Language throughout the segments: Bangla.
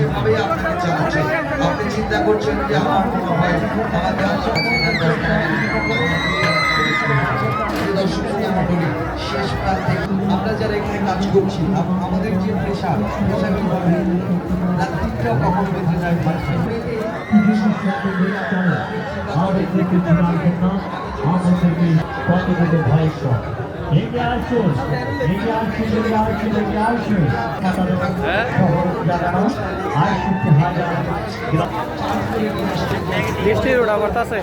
যেভাবে আপনাকে চালাচ্ছে আপনি চিন্তা করছেন যে আমার মনে হয় আমাদের দর্শক আমরা বলি শেষ প্রান্তে আমরা যারা এখানে কাজ করছি আমাদের যে পেশা কিভাবে রাত্রিটাও কখন বেঁধে যায় বৃষ্টির ওটা করতেছে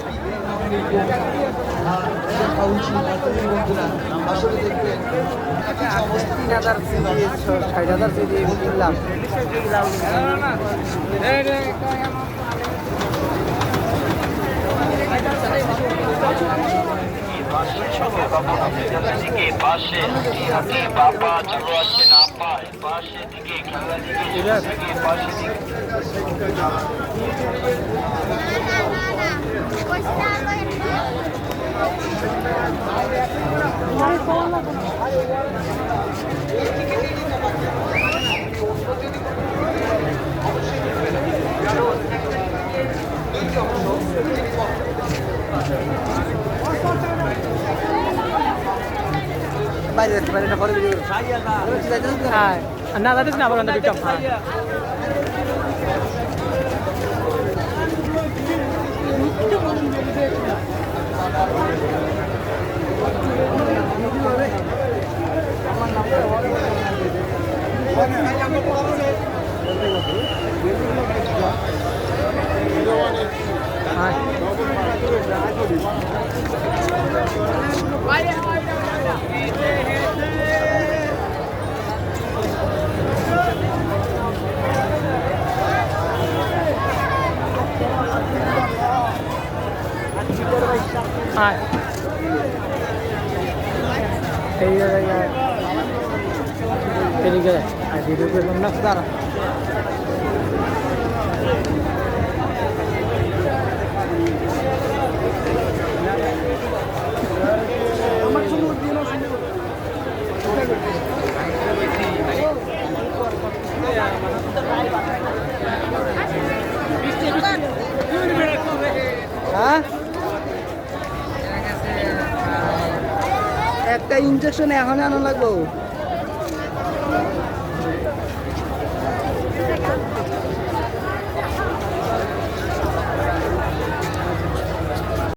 আসলে দেখবেন 3,000 সিডি 60,000 সিডি কিনলাম পাশে বাবা চলো আসছে না পায় পাশে দিকে খেলা দিকে পাশে দিকে বাইরে না পরে হ্যাঁ না দাদিস না আবার বিক্রম Darah. Hah? একটা ইনজেকশন এখন আনা লাগবো